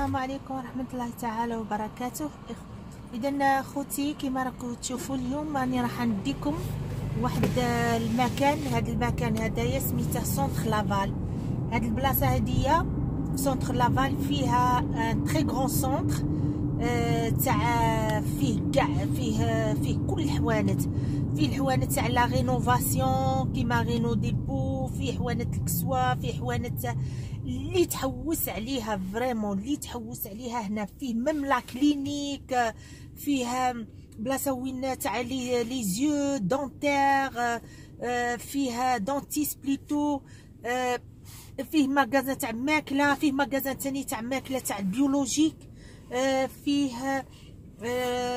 السلام عليكم ورحمة الله تعالى وبركاته. إذا خوتي كما راكم تشوفوا اليوم راني راح نديكم واحد المكان. هذا المكان هدايا سميته سونتر لافال. هاد البلاصة هدية سونتر لافال فيها تري غران سونتر تاع فيه كاع فيه كل الحوانت. فيه الحوانت تاع لا رينوفاسيون كيما رينو ديبو، فيه حوانت الكسوة، فيه حوانت اللي تحوس عليها فريمون، اللي تحوس عليها هنا. فيه ميم لا كلينيك، فيه بلاصه وين تاع لي زيو دونتير، فيها دونتيس بليتو، فيه ماغازان تاع ماكله، فيه ماغازان تاني تاع ماكله تاع البيولوجيك، فيه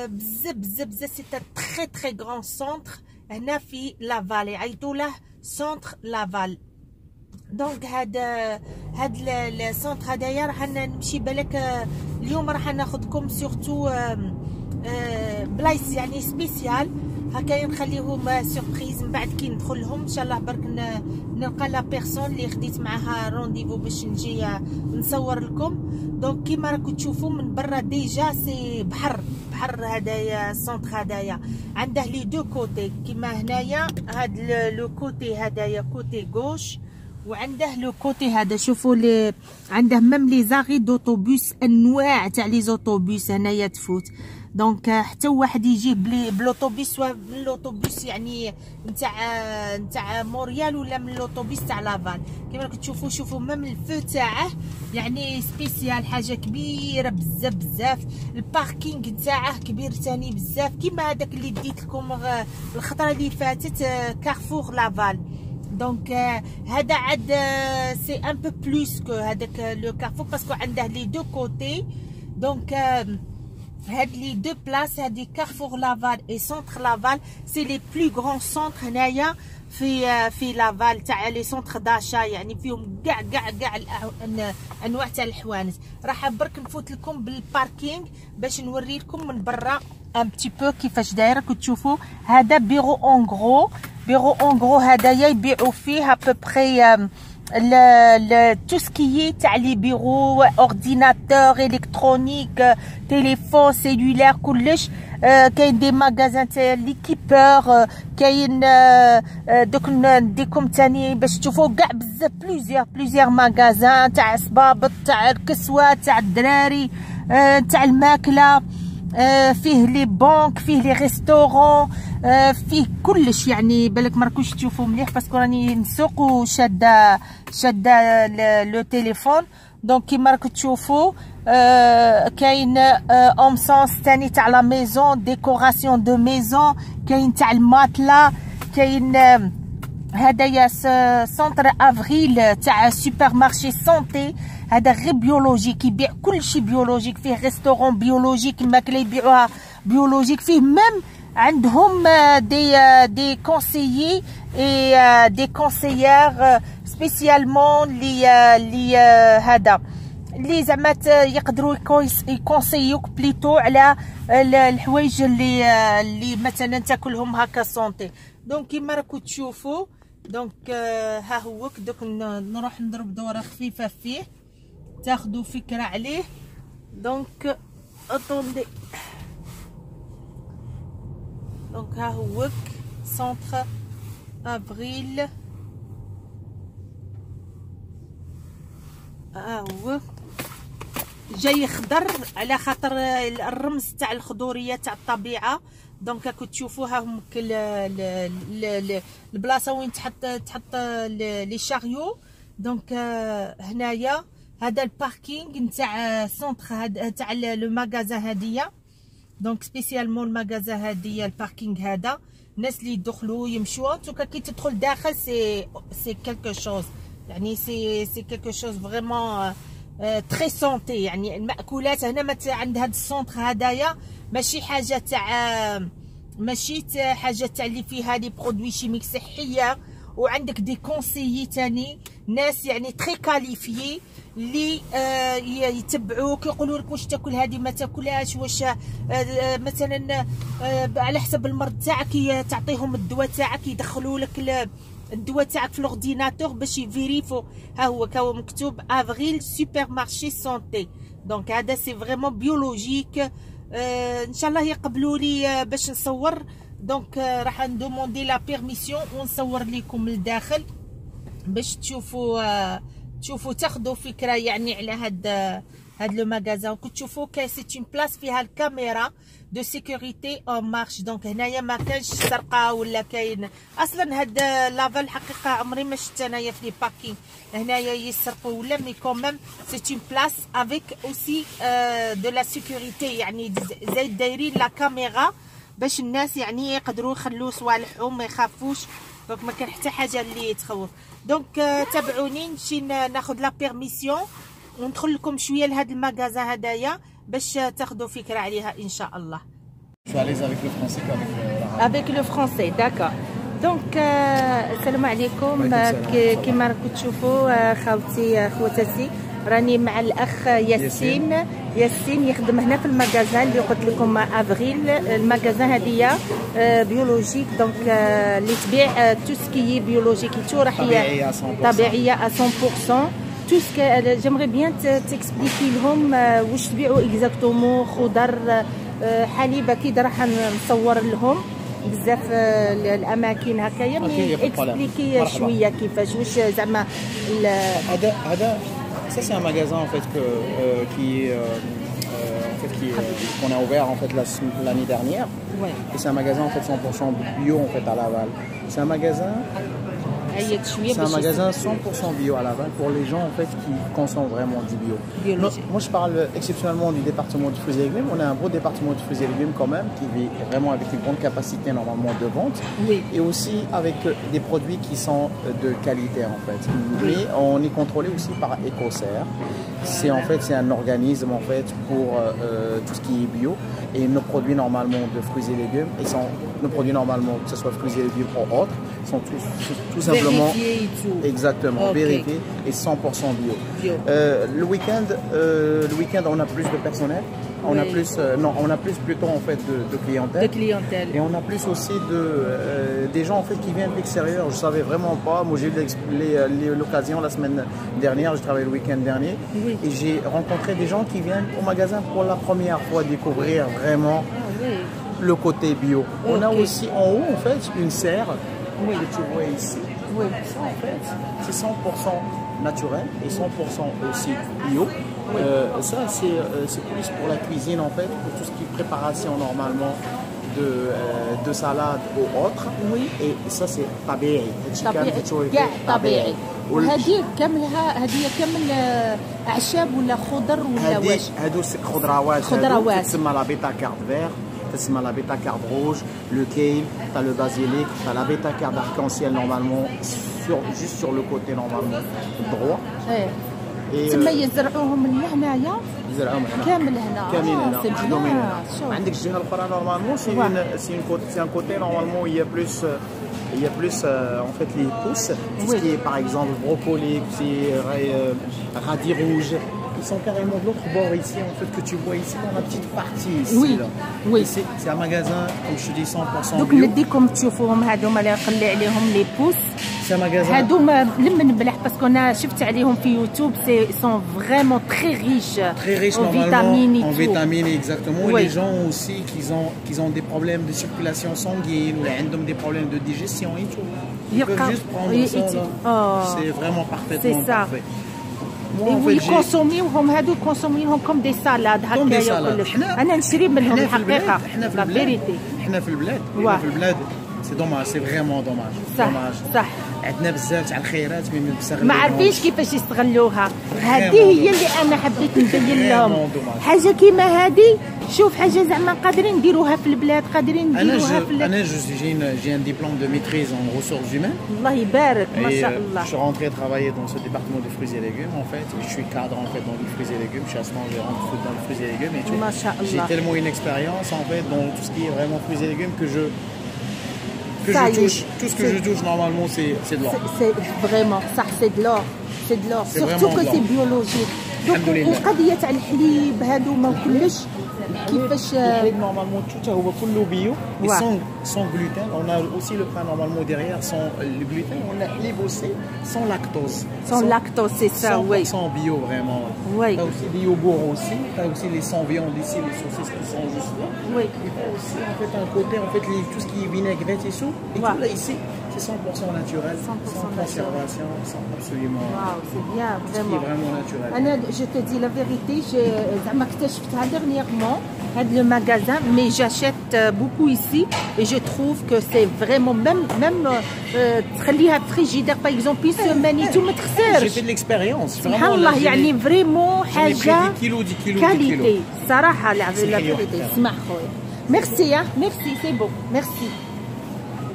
بزاف بزاف بزاف. سي تري تري غران سونتر هنا في لافال، يعيطوا له سونتر لافال. دونك هاد السونتر هدايا راح نمشي بالك اليوم راح ناخذكم سورتو بلايص يعني سبيسيال هكايا، نخليهم سوربريز من بعد كي ندخلهم ان شاء الله. برك نلقى لا بيرسون اللي خديت معاها رونديفو باش نجي نصور لكم. دونك كيما راكم تشوفوا من برا ديجا سي بحر هدايا. السونتر هدايا عنده لي دو كوتي، كيما هنايا هاد لو كوتي هدايا كوتي غوش، وعنده لو كوتي هذا شوفوا لي عنده ميم لي زاغي دوطوبوس، انواع تاع لي زوطوبوس هنايا تفوت. دونك حتى واحد يجي بلوطوبيس من لوطوبيس يعني نتاع موريال ولا من لوطوبيس تاع لافال. كيما راكم تشوفوا شوفوا ميم الفو تاعه يعني سبيسيال، حاجه كبيره بزاف بزاف. الباركينغ تاعه كبير ثاني بزاف، كيما هذاك اللي ديت لكم الخطره اللي فاتت كارفور لافال. دونك هذا عاد سي ان بو بلوس كو هذاك لو كارفور باسكو عنده لي دو كوتي. دونك هاد لي دو بلاص هادي كارفور لافال اي سونتر لافال سي لي بلو غران سونتر هنايا في لافال تاع لي سونتر داشا، يعني فيهم كاع انواع تاع الحوانت. راح برك نفوت لكم بالباركينغ باش نوري لكم من برا ان بتي بو كيفاش دايره. كنت تشوفوا هذا بيرو اون غرو هدايا يبيعوا فيه ابوبخي تو سكيي تاع لي بيرو، اورديناتور الكترونيك، تليفون سيلولار كلش. كاين دي ماغازان تاع ليكيبور، كاين دوك نديكم تاني باش تشوفوا كاع بزاف بليزيور ماغازان تاع صبابط، تاع الكسوه، تاع الدراري، تاع الماكله، فيه لي بانك، فيه لي ريستورون، فيه كلش. يعني بالك ما راكوش تشوفوا مليح باسكو راني نسوق وشاده لو تليفون. دونك كيما راكم تشوفوا كاين امسونس ثاني تاع لا ميزون، ديكوراسيون دو ميزون، كاين تاع الماتلا، كاين هدايا سونتر افريل تاع سوبر مارشي سونتي. هذا غير بيولوجيك، يبيع كلشي بيولوجيك. فيه ريستورون بيولوجيك، الماكله يبيعوها بيولوجيك. فيه ميم عندهم دي كونسيي اي دي كونسيير سبيسيالمون لي هذا اللي زعما يقدروا يكونسيوك بليتو على الحوايج اللي مثلا تاكلهم هكا سونتي. دونك كيما راكم تشوفوا دونك ها هو دوك نروح نضرب دوره خفيفه فيه تاخذوا فكره عليه. دونك اتوندي، دونك ها هو سونتر افريل، ها هو جاي خضر على خاطر الرمز تاع الخضوريه تاع الطبيعه. دونك راكم تشوفوها هم البلاصه وين تحط لي شاريو. دونك هنايا هذا الباركينغ نتاع سونتر تاع لو ماغازان هاديه. دونك سبيسيالمون الماغازان هاديه الباركينغ هذا الناس اللي يدخلوا يمشوا. توكا كي تدخل داخل سي كالكو شوز، يعني سي كالكو شوز فريمون تري سونتي. يعني المأكولات هنا عند هاد السونتر هدايا ماشي حاجه تاع اللي فيها لي برودوي شيميك صحيه. وعندك دي كونسيي تاني ناس يعني تري كاليفيي اللي يتبعوك يقولوا لك واش تاكل هذه ما تاكلهاش، واش مثلا على حسب المرض تاعك تعطيهم الدواء تاعك، يدخلوا لك الدواء تاعك في الاورديناتور باش يفيريفو. ها هو كاو مكتوب افريل سوبر مارشي سونتي. دونك هذا سي فريمون بيولوجيك. ان شاء الله يقبلوا لي باش نصور. دونك راح ندوموندي لا بيرميسيون ونصور لكم من الداخل باش تشوفوا تاخذوا فكره يعني على هاد لو ماغازان. كتشوفوا كاين سي اون بلاص فيها الكاميرا دو سيكوريتي اون مارش. دونك هنايا ما كانش سرقه ولا كاين اصلا. هاد لافا الحقيقه عمري ما شفت انايا في لي باركينغ هنايا يسرقوا ولا مي كوميم سي اون بلاص افيك اوسي دو لا سيكوريتي. يعني زايد دايرين لا كاميرا باش الناس يعني يقدروا يخلوا صوالحهم ما يخافوش. دونك ما كان حتى حاجه اللي تخوف. دونك تابعوني نمشي ناخذ لا بيرميسيون وندخل لكم شويه لهذا المغازان هدايا باش تاخذوا فكره عليها ان شاء الله. Je suis à l'aise avec le français qu'avec l'arabe. Avec le français, d'accord. دونك السلام عليكم. كيما راكم تشوفوا خاوتي خواتاتي راني مع الاخ ياسين يخدم هنا في المغازان اللي قلت لكم افريل. المغازان هذه بيولوجيك دونك اللي تبيع تو سكي بيولوجيك راح هي طبيعيه 100%. تو سكي جيمري بيان تكسبليكي لهم واش تبيعوا اكزاكتومون. خضر حليب اكيد راح نصور لهم بزاف الاماكن هكايا. مي اكسبليكي شويه كيفاش واش زعما هذا ça c'est un magasin en fait qu'on a ouvert en fait l'année dernière. Ouais. Et c'est un magasin en fait 100% bio en fait à Laval. C'est un magasin C'est un magasin 100% bio à Laval pour les gens en fait qui consomment vraiment du bio. Moi je parle exceptionnellement du département de fruits et légumes. On a un beau département de fruits et légumes quand même qui vit vraiment avec une grande capacité normalement de vente. Oui. Et aussi avec des produits qui sont de qualité en fait. Oui. Mais on est contrôlé aussi par Ecocer. C'est un organisme en fait pour tout ce qui est bio. Et nos produits normalement de fruits et légumes, nos produits normalement, que ce soit fruits et légumes ou autres, sont tout simplement vérifiés et tout. Exactement, okay. Vérifiés et 100% bio. Le week-end, on a plus de personnel. On a plus, on a plus plutôt en fait de clientèle. Et on a plus aussi des gens en fait qui viennent de l'extérieur. Je savais vraiment pas. Moi j'ai eu l'occasion la semaine dernière, je travaillais le week-end dernier, oui. Et j'ai rencontré des gens qui viennent au magasin pour la première fois découvrir vraiment le côté bio. On a aussi en haut en fait une serre que tu vois ici. Oui. Ça en fait c'est 100% naturel et 100% aussi bio. Oui. Ça c'est plus pour la cuisine en fait, pour tout ce qui est préparation normalement de salade ou autre. Oui. Et ça c'est طبيعي. طبيعي. وهذه كاملها كامل اعشاب ولا خضر ولا واش؟ هادو خضروات تسمى لا بيتا كارد فير، تسمى لا بيتا كارد روج، لو كيل، t'as le basilic, t'as la bêta carte arc-en-ciel normalement juste sur le côté normalement droit. تما يزرعوهم من هنايا يزرعوهم هنا كامل هنا كاملين هنا. عندك الجهه الاخرى نورمالمون c'est un côté normalement il y a plus en fait les pousses, tout ce qui est par exemple brocoli, radis rouge. Ils sont carrément de l'autre bord ici en fait que tu vois ici dans la petite partie ici. Oui. Là. Oui. C'est un magasin comme je te dis 100% دوك bio. نديكم تشوفوهم هذوما اللي نقلي عليهم لي بوس. C'est un magasin. هذوما من بلح باسكو انا شفت عليهم في يوتيوب سي سون فريمون تري ريش. Très riche normalement en vitamines exactement. Oui. Les gens aussi qui ont des problèmes de circulation sanguine ou عندهم des problèmes de digestion et tout. Ils peuvent juste prendre ça. C'est vraiment parfaitement parfait. ويكونسوميوهم هادو كونسوميوهم كوم دي سالاد هكايا كلش. انا نشري منهم الحقيقه لا فيريتي. حنا في البلاد سي دوماج، سي فريمون دوماج. صح عندنا بزاف تاع الخيرات مي بنستغلوها. ما عارفينش كيفاش يستغلوها. هذه هي اللي انا حبيت نبين لهم. حاجه كيما هذه، شوف حاجه زعما قادرين نديروها في البلاد، قادرين نديروها في انا j'ai un diplôme de maîtrise en ressources humaines. الله يبارك ما شاء الله. Je suis rentré travailler dans ce département de fruits et légumes en fait. Je suis cadre en fait dans les fruits et légumes, chassement, je rentre dans les fruits et légumes et tout. ما شاء الله. J'ai tellement une expérience en fait dans tout ce qui est vraiment fruits et légumes que je touche. Tout ce que je touche normalement c'est de l'or. C'est vraiment ça, c'est de l'or. C'est de l'or. Surtout que c'est biologique. Donc القضيه تاع الحليب هذوما وكلش كيفاش نورمالمون توتا هو كله بيو sans gluten. On a aussi le pain normalement derrière sans le gluten. On a les bossé sans lactose. Sans lactose, c'est ça, oui. 100% bio vraiment. Oui. T'as aussi des yogourts aussi. T'as aussi les sans viande ici, les saucisses qui sont juste là. Oui. Et t'as aussi en fait un côté en fait tout ce qui est vinaigrette et tout. Et tout là ici. C'est 100% naturel, 100% sans conservation, sans absolument. Waouh, c'est bien, vraiment. C'est vraiment naturel. Anna, je te dis la vérité, j'ai dernièrement le magasin, mais j'achète beaucoup ici et je trouve que c'est vraiment même تخليها frigidaire par exemple une semaine et tout ما تخسرش. J'ai fait de l'expérience. سبحان الله يعني فريمون حاجة كاليتي صراحة la vérité. اسمع خويا. ميرسي ميرسي سي بون ميرسي.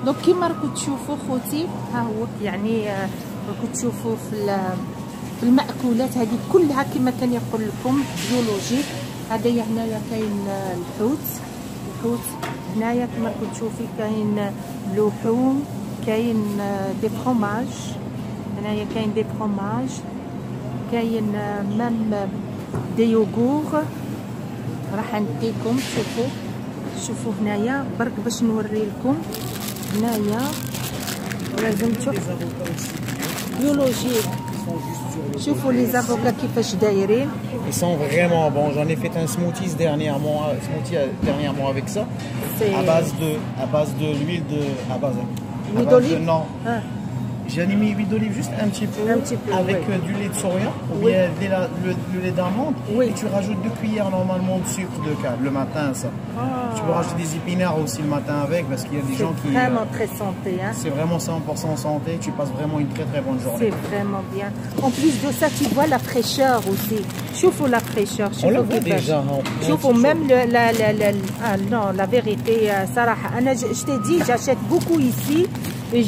دونك كيما راكم تشوفوا خوتي ها هو يعني راكم تشوفوا في المأكولات هذه كلها كما كان يقول لكم بيولوجيك. هذايا هنايا كاين الحوت هنايا كما راكم تشوفي كاين لحوم كاين دي فروماج هنايا كاين دي فروماج كاين مام دي يوغور. راح نديكم شوفوا هنايا برك باش نوري لكم. هنايا لازم تشوفوا بيولوجيك. شوفوا لي زافوكا كيفاش دايرين. Ils sont vraiment bons. J'en ai fait un smoothie dernièrement avec ça. À base de l'huile de l'huile d'olive. Non. J'ai mis l'huile d'olive juste un petit peu avec du lait de soya ou bien le lait d'amande. Et tu rajoutes 2 cuillères normalement de sucre de canne le matin ça. Tu peux rajouter des épinards aussi le matin avec parce qu'il y a des gens qui... C'est vraiment très santé. Hein? C'est vraiment 100% santé. Tu passes vraiment une très bonne journée. C'est vraiment bien. En plus de ça, tu vois la fraîcheur aussi. Chauffe la fraîcheur. On le voit déjà. Chauffe même non, la vérité, Sarah, je t'ai dit, j'achète beaucoup ici. Et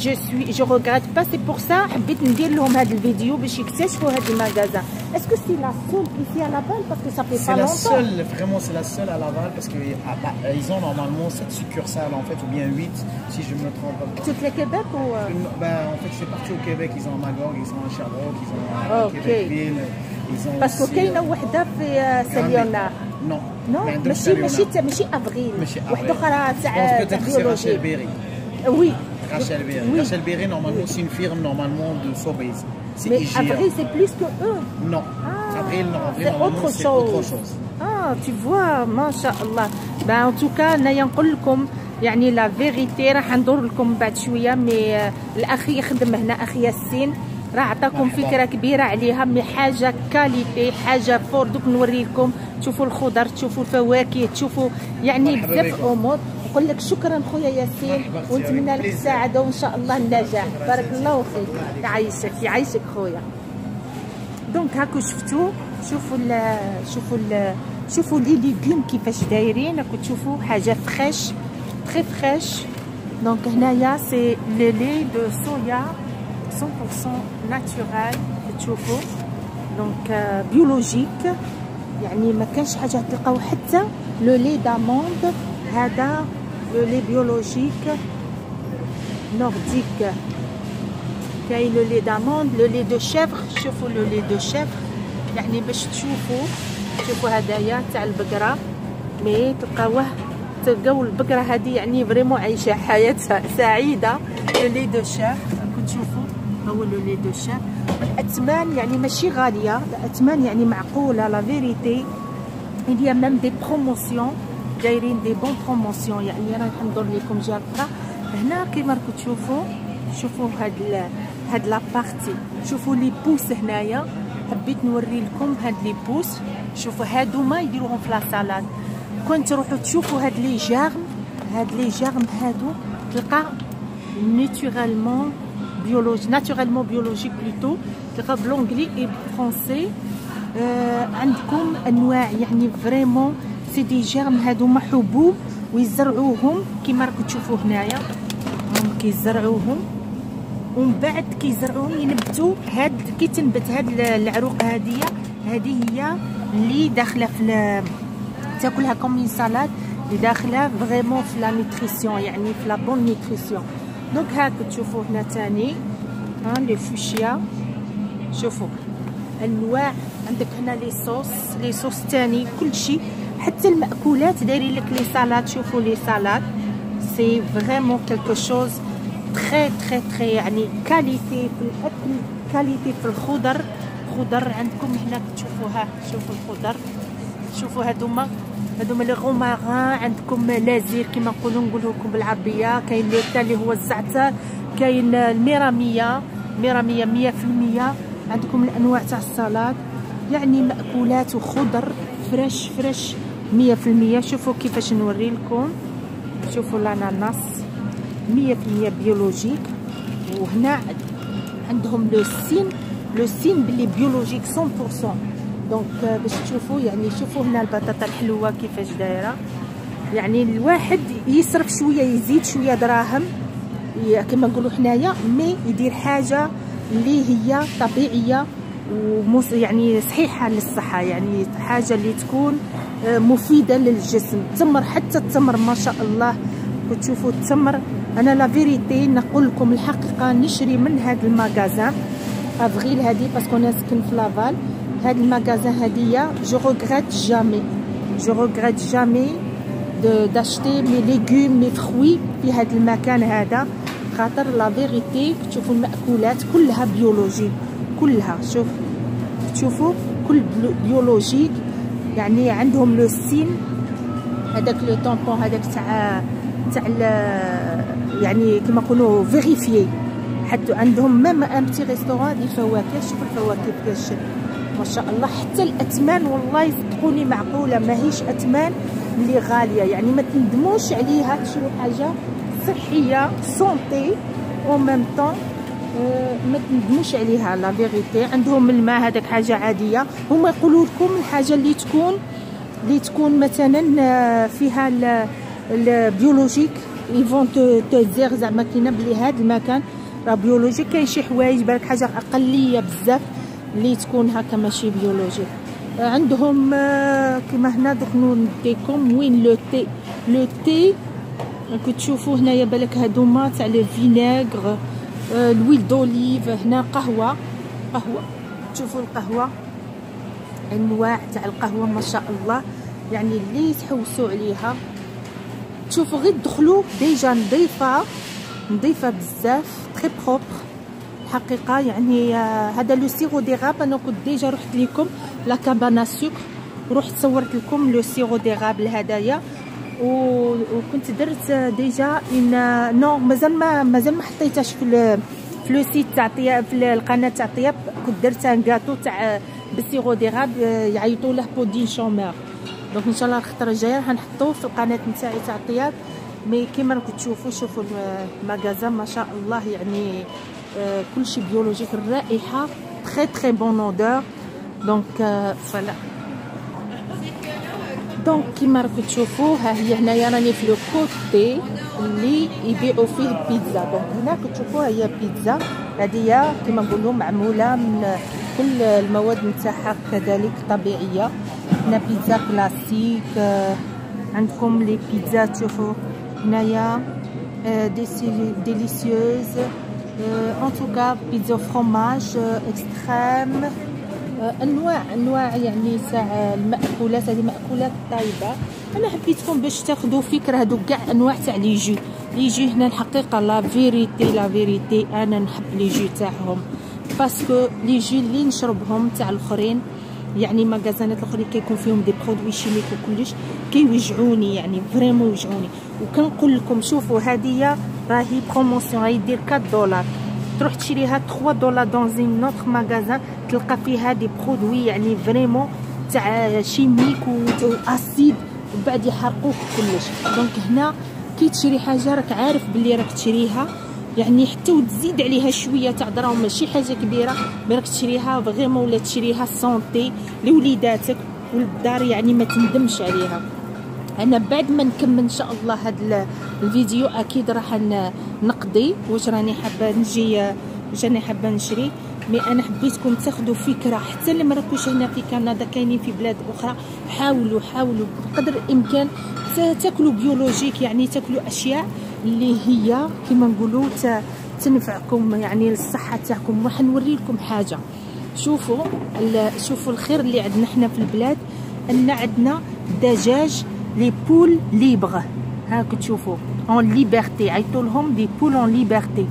je regrette pas, c'est pour ça حبيت ندير لهم هذه الفيديو باش يكتشفوا هذا المغازان. Est-ce que c'est la seule ici à Laval parce que ça fait pas longtemps? C'est la seule, vraiment c'est la seule à Laval parce qu'ils ont normalement 7 succursales en fait ou bien 8 si je me trompe pas. Toutes les Québec ou en fait c'est parti au Québec, ils ont à Magog, ils ont à Sherbrooke, ils ont à Québecville, ils ont parce que كاينه وحده في ساليونا. Non. ماشي افريل. وحده اخرى تاع بيولوجي. Oui. Rachel Berry. Oui. Rachel Berry, normalement, c'est une firme normalement de Sobeys. Mais Avril, c'est plus que eux. Non. Avril, c'est autre chose. Ah, tu vois, masha'Allah. Ben, en tout cas, نايا نقول لكم يعني لا فيغيتي راح ندور لكم بعد شويه مي الاخي يخدم هنا اخي ياسين راح عطاكم فكره كبيره عليها مي حاجه كاليتي حاجه فور. دوك نوري لكم تشوفوا الخضر تشوفوا الفواكه تشوفوا يعني بزاف امور. نقول لك شكرا خويا ياسين ونتمنى لك السعاده وان شاء الله النجاح. بارك الله فيك. يعيشك خويا. دونك هاكو شفتوا شوفوا لي ليغوم كيفاش دايرين. راكو تشوفوا حاجه فريش تري فريش. دونك هنايا سي لي لي دو صويا 100% ناتورال تشوفوا. دونك بيولوجيك يعني ما كانش حاجه تلقاو حتى لو لي داموند. هذا لو لي بيولوجيك نورديك. كاين لو لي داموند لو لي دو شيفر. شوفوا لو لي دو شيفر يعني باش شوفوا هدايا تاع البقره مي تلقاو البقره هذه يعني فريمون عايشه حياه سعيده. لو لي دو شيفر راكم تشوفوا هو لو لي دو شيفر. الاثمان يعني ماشي غاليه، الاثمان يعني معقوله لا فيريتي. il y a même des promotions دايرين دي بون بروموسيون يعني راح ندور لكم جهه اخرى. هنا كيما راكم تشوفوا شوفوا هاد لابارتي. شوفوا لي بوس هنايا حبيت نوري لكم هاد لي بوس. شوفوا هادو ما يديروهم في لاصالات. كون تروحوا تشوفوا هاد لي جارم هادو تلقى ناتورالمون بيولوجيك بلوتو. تلقى بلونجلي اي فرونسي. عندكم انواع يعني فريمون سي دي جيرم هادوما حبوب ويزرعوهم كيما راكم تشوفوا هنايا. هم كيزرعوهم ومن بعد كيزرعوهم ينبتوا. كي تنبت هاد العروق هذه هي اللي داخله في تاكلها كوم سالاد اللي داخله فريمون في لا نيوتريسيون يعني في لا بون نيوتريسيون. دونك هاك تشوفوا هنا ثاني لي فوشيا. شوفوا انواع. عندك هنا لي صوص ثاني كلشي حتى المأكولات دايرين لك لي سالاد. شوفوا لي سالاد سي فريمون كالكو شوز تري تري تري يعني كاليتي في الاكل، كاليتي في الخضر. خضر عندكم هنا تشوفوها، شوفوا الخضر، شوفوا هادوما لي غوماران، عندكم لازير كيما نقولوا لكم بالعربيه، كاين لوتا اللي هو الزعتر، كاين الميراميه 100%. عندكم الانواع تاع السلطات، يعني مأكولات وخضر فريش 100%. شوفوا كيفاش نوري لكم، شوفوا الاناناس 100% بيولوجيك. وهنا عندهم لو سين بلي بيولوجيك 100%. دونك باش تشوفوا يعني شوفوا هنا البطاطا الحلوه كيفاش دايره، يعني الواحد يصرف شويه يزيد شويه دراهم كما نقولوا حنايا، مي يدير حاجه اللي هي طبيعيه يعني صحيحه للصحه، يعني حاجه اللي تكون مفيده للجسم. التمر، حتى التمر ما شاء الله كتشوفوا التمر. انا لا فيريتي نقول لكم الحقيقه، نشري من هذا المغازان افغيل هذه باسكو انا سكن في لافال. هاد المغازان هادية جو regrette jamais d'acheter mes légumes mes fruits في هاد المكان هذا، خاطر لا فيريتي تشوفوا المأكولات كلها بيولوجيك، كلها تشوفوا كل بيولوجيك. يعني عندهم لو سين هذاك لو طامبون هذاك تاع يعني كما نقولوا فيريفيي. حتى عندهم ميم ان بتي ريستورون ديال الفواكه. شوفوا الفواكه كيفاش ما شاء الله، حتى الاثمان والله صدقوني معقوله، ماهيش اثمان اللي غاليه، يعني ما تندموش عليها، تشرو حاجه صحيه سونتي او ميم طون، ما تندموش عليها لا فيريتي. عندهم الماء هذاك حاجه عاديه، هما يقولوا لكم الحاجه اللي تكون مثلا فيها البيولوجيك يفون تزير زعما كاينه بلي هذا المكان راه بيولوجيك. كاين شي حوايج بالك حاجه اقليه بزاف اللي تكون هكا ماشي بيولوجيك. عندهم كما هنا دوك نديكم وين لو تي كتشوفوا هنايا بالك هادوما تاع لو فينيغر، الويل دوليف. هنا قهوه تشوفوا القهوه، انواع تاع القهوه ما شاء الله، يعني اللي تحوسوا عليها. تشوفوا غير تدخلوا ديجا نظيفه بزاف، تري بروبر الحقيقه. يعني هذا لو سيرو ديغاب انا كنت ديجا رحت لكم لا كابانا سكر ورحت صورت لكم لو سيرو ديغاب هذايا، وكنت درت ديجا ان نو مازال ما حطيتهاش في لو سيت تاع طياب، في القناه تاع طياب. كنت درت ان غاتو تاع بالسيرو ديغاب يعيطوا له بودين شومور. دونك ان شاء الله الخطره الجايه هنحطوه في القناه نتاعي تاع طياب. مي كيما راكم تشوفوا، شوفوا المغازان ما شاء الله، يعني كلشي بيولوجيك. الرائحه تري تري بون اودور. دونك فوالا. دونك كيما راكم تشوفوا، ها هي هنايا راني في لو كوتي اللي يبيعوا فيه البيتزا. دونك هنا كتشوفوها هي بيتزا، هذه كيما نقولوا معموله من كل المواد نتاعها كذلك طبيعيه. هنا بيتزا كلاسيك، عندكم لي بيتزا تشوفوا هنايا ديليسيوز ان توكا، بيتزا فروماج اكستريم، انواع يعني تاع المأكولات. هذه مأكولات طيبه. انا حبيتكم باش تاخذوا فكره هذو كاع انواع تاع لي جو هنا. الحقيقه لا فيريتي انا نحب لي جو تاعهم، باسكو لي جو اللي نشربهم تاع الاخرين، يعني مغازانات الاخرين كيكون فيهم دي برودوي شيميك وكلش كيوجعوني، يعني فريمون يوجعوني. وكنقول لكم شوفوا هذه راهي بروموسيون، راهي دير 4 دولار، تروح تشريها 3 دولار دون زين نوتر مغازان، تلقى فيها دي برودوي يعني فريمون تاع شيميك واسيد، وبعد يحرقوك كلش. دونك هنا كي تشري حاجه راك عارف بلي راك تشريها، يعني حتى وتزيد عليها شويه تاع دراهم، ماشي حاجه كبيره، مي راك تشريها فريمون، ولا تشريها سونتي لوليداتك والدار، يعني ما تندمش عليها. انا بعد ما نكمل ان شاء الله هذا الفيديو اكيد راح نقضي واش راني حابه نجي، واش راني حابه نشري. مي انا حبيتكم تاخذوا فكره، حتى اللي ما راكوش هنا في كندا كاينين في بلاد اخرى، حاولوا بقدر الامكان تاكلوا بيولوجيك، يعني تاكلوا اشياء اللي هي كما نقولوا تنفعكم يعني للصحه تاعكم. راح نوري لكم حاجه، شوفوا الخير اللي عندنا حنا في البلاد. ان عندنا دجاج لي بول ليبر. هاك تشوفوا اون ليبرتي، عيطوا لهم دي بول اون ليبرتي.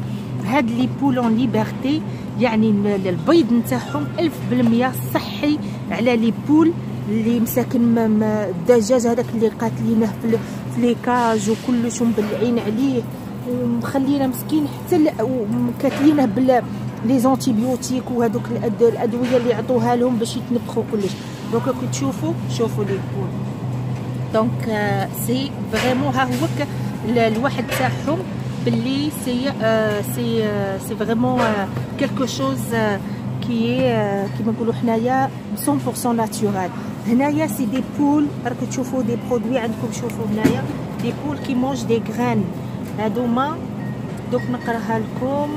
هاد لي بول اون ليبرتي يعني البيض نتاعهم 1000% صحي على لي بول اللي مساكن الدجاج هذاك اللي قاتلينه في لي كاج وكلش ومبلعين عليه ومخلينا مسكين حتى وكاتلينه بلا لي زونتيبيوتيك وهذوك الادويه اللي يعطوها لهم باش يتنفخوا كلش. دونك كي تشوفوا شوفوا لي بول دونك سي فريمون ها هو الواحد تاعهم باللي سي فريمون كلكو شوز كي كيما نقولوا حنايا 100% ناتورال. هنايا سي دي بول راكم تشوفوا دي برودوي عندكم. شوفوا هنايا دي بول كي مونج دي غران هادوما. دوك نقراها لكم.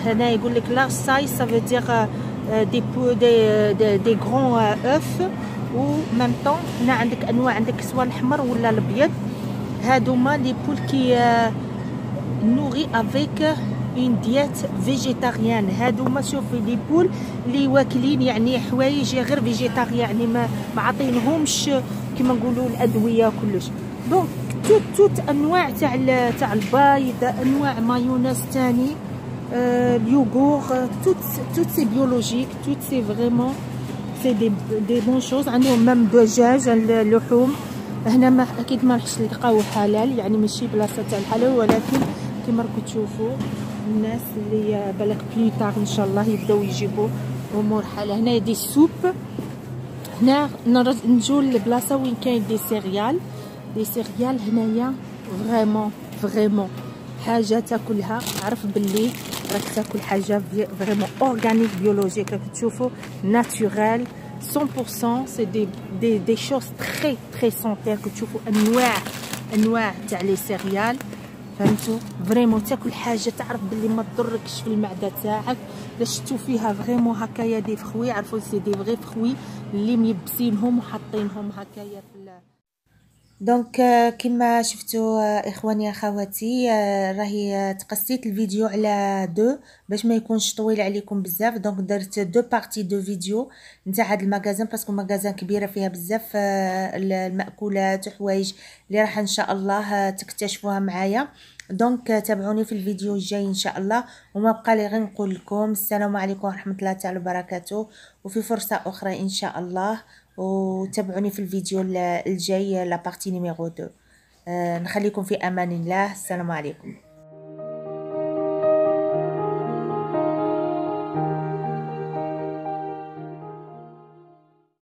هنا يقول لك لا سايز سا فو دير دي بول دي غران اوف و ميم طون. هنا عندك انواع، عندك سواء الحمر ولا الابيض. هادوما لي بول كي نوري افيك اون ديات فيجيتاريان. هادوما شوفي لي بول اللي واكلين يعني حوايج غير فيجيتاريان، يعني ما عاطينهمش كيما نقولوا الادويه كلش. دونك توت انواع تاع البيض، انواع مايونيز تاني، اليوغور، توت سي بيولوجيك، توت سي فريمون سي دي بون شوز. عندهم ميم دجاج اللحوم. هنا ما اكيد ما راحش تلقاو حلال، يعني ماشي بلاصه تاع الحلال، ولكن كيما راكم تشوفوا الناس اللي بالك بليطار ان شاء الله يبداو يجيبوا امور حلال. هنا دي سوب. هنا نجو لبلاصه وين كاين دي سيريال. دي سيريال هنايا فريمون حاجه تاكلها عرف باللي راك تاكل حاجه فريمون اورغانيك بيولوجيك. راك تشوفوا ناتورال 100%. سي دي شوز تري سونتي. راك تشوفوا انواع تاع لي سيريال. فهمتوا فريمون تاكل حاجه تعرف باللي ما تضركش في المعده تاعك. لا شفتوا فيها فريمون هكايا دي فخوي، عرفوا سي دي فغي فخوي اللي ميبسينهم وحاطينهم هكايا في دونك كما شفتوا اخواني اخواتي راهي تقسيت الفيديو على دو باش ما يكونش طويل عليكم بزاف. دونك درت دو بارتي دو فيديو نتاع هذا المغازان باسكو مغازان كبيره فيها بزاف المأكولات وحوايج اللي راح ان شاء الله تكتشفوها معايا. دونك تابعوني في الفيديو الجاي ان شاء الله. وما بقى لي غير نقول لكم السلام عليكم ورحمه الله تعالى وبركاته، وفي فرصه اخرى ان شاء الله. وتابعوني في الفيديو الجاي لا بارتي نيميرو 2. نخليكم في امان الله. السلام عليكم.